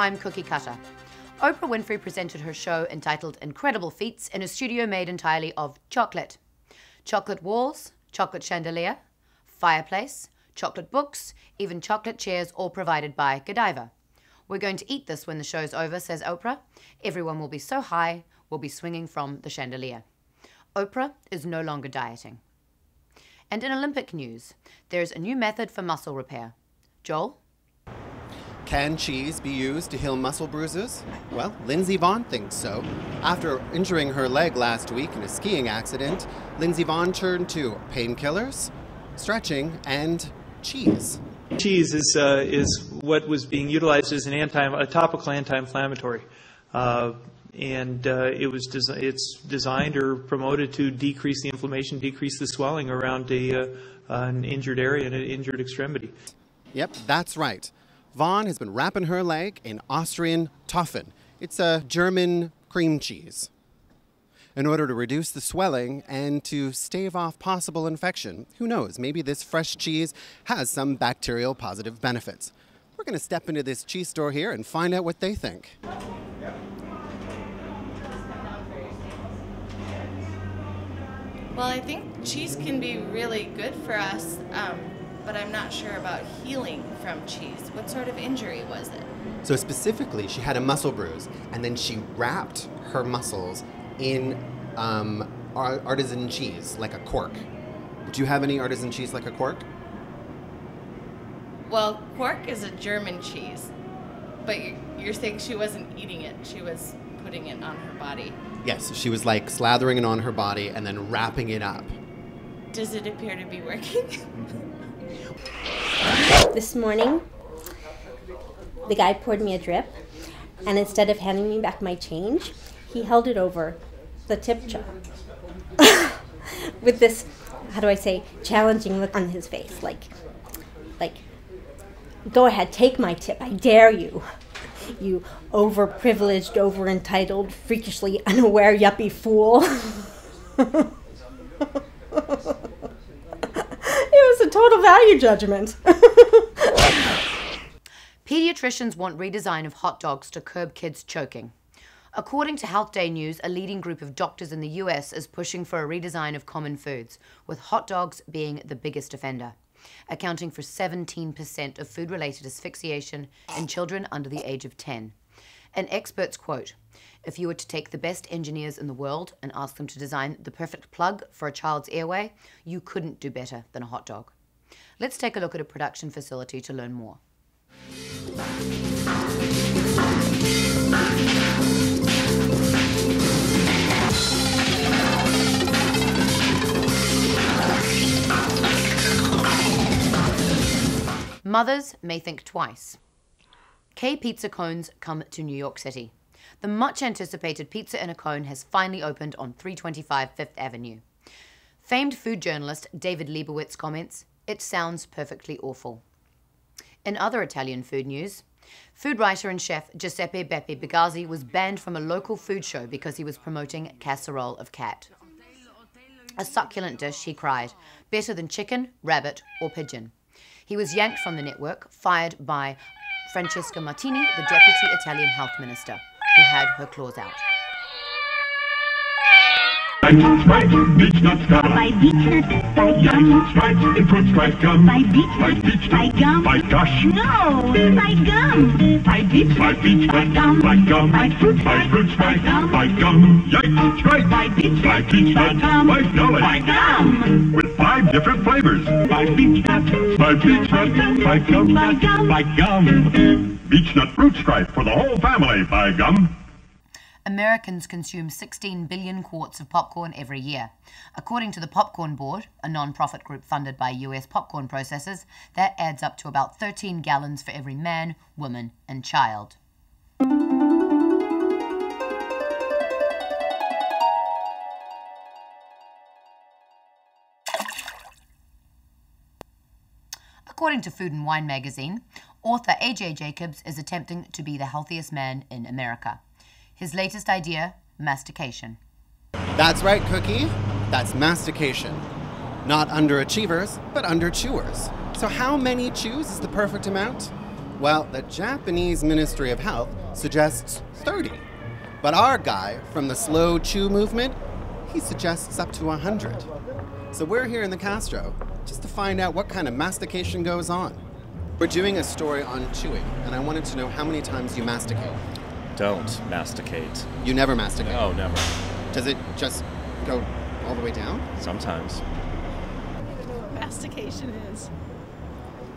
I'm Cookie Kutter. Oprah Winfrey presented her show entitled Incredible Feats in a studio made entirely of chocolate. Chocolate walls, chocolate chandelier, fireplace, chocolate books, even chocolate chairs, all provided by Godiva. We're going to eat this when the show's over, says Oprah. Everyone will be so high, we'll be swinging from the chandelier. Oprah is no longer dieting. And in Olympic news, there's a new method for muscle repair. Joel? Can cheese be used to heal muscle bruises? Well, Lindsey Vonn thinks so. After injuring her leg last week in a skiing accident, Lindsey Vonn turned to painkillers, stretching, and cheese. Cheese is what was being utilized as a topical anti-inflammatory, it's designed or promoted to decrease the inflammation, decrease the swelling around an injured area and an injured extremity. Yep, that's right. Vonn has been wrapping her leg in Austrian Toffen. It's a German cream cheese, in order to reduce the swelling and to stave off possible infection. Who knows, maybe this fresh cheese has some bacterial positive benefits. We're going to step into this cheese store here and find out what they think. Well, I think cheese can be really good for us, but I'm not sure about healing from cheese. What sort of injury was it? So specifically, she had a muscle bruise, and then she wrapped her muscles in artisan cheese, like a cork. Do you have any artisan cheese like a cork? Well, cork is a German cheese, but you're saying she wasn't eating it, she was putting it on her body. Yes, she was like slathering it on her body and then wrapping it up. Does it appear to be working? This morning, the guy poured me a drip, and instead of handing me back my change, he held it over the tip jar with this, how do I say, challenging look on his face, like, go ahead, take my tip, I dare you. You overprivileged, over-entitled, freakishly unaware yuppie fool. It was a total value judgment. Pediatricians want redesign of hot dogs to curb kids choking. According to Health Day News, a leading group of doctors in the US is pushing for a redesign of common foods, with hot dogs being the biggest offender, accounting for 17% of food-related asphyxiation in children under the age of 10. An expert's quote, "If you were to take the best engineers in the world and ask them to design the perfect plug for a child's airway, you couldn't do better than a hot dog." Let's take a look at a production facility to learn more. Mothers may think twice. K-Pizza cones come to New York City. The much-anticipated pizza in a cone has finally opened on 325 Fifth Avenue. Famed food journalist David Leibowitz comments, "It sounds perfectly awful." In other Italian food news, food writer and chef Giuseppe Beppe Bigazzi was banned from a local food show because he was promoting casserole of cat. A succulent dish, he cried, better than chicken, rabbit, or pigeon. He was yanked from the network, fired by Francesca Martini, the deputy Italian health minister, who had her claws out. By beech nuts, by beechnuts, by gum, in fruit stripe gum, by beechnuts, by gum, by gush, no, by gum, by beech, by gum, by gum, by fruit stripe gum, by gum, yikes, stripe, by beech, by gum, by gullet, by gum, with 5 different flavors, by beechnut, by beechnut, by gum, by gum, beechnut fruit stripe for the whole family, by gum. Americans consume 16 billion quarts of popcorn every year. According to the Popcorn Board, a non-profit group funded by US popcorn processors, that adds up to about 13 gallons for every man, woman, and child. According to Food and Wine magazine, author A.J. Jacobs is attempting to be the healthiest man in America. His latest idea, mastication. That's right, Cookie. That's mastication. Not underachievers, but underchewers. So how many chews is the perfect amount? Well, the Japanese Ministry of Health suggests 30. But our guy from the slow chew movement, he suggests up to 100. So we're here in the Castro just to find out what kind of mastication goes on. We're doing a story on chewing, and I wanted to know how many times you masticate. Don't masticate. You never masticate? No, never. Does it just go all the way down? Sometimes. Mastication is.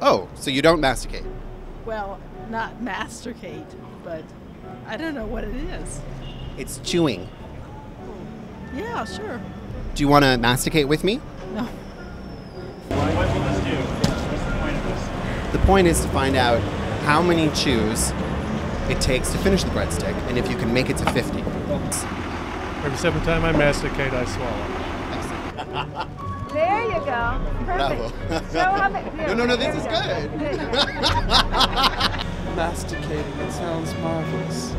Oh, so you don't masticate? Well, not masticate, but I don't know what it is. It's chewing. Yeah, sure. Do you want to masticate with me? No. What will this do? What's the point of this? The point is to find out how many chews it takes to finish the breadstick, and if you can make it to 50. Every single time I masticate, I swallow. There you go. Perfect. Bravo. So how many, No, this is good. Masticating, it sounds marvelous.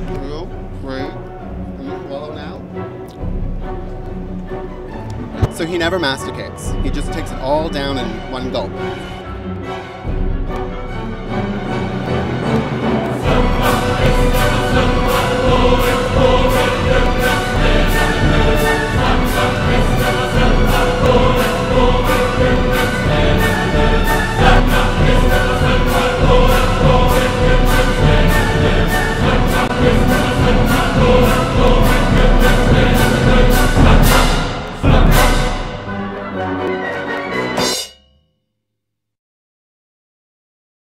Two, three. Can you swallow now? So he never masticates. He just takes it all down in one gulp.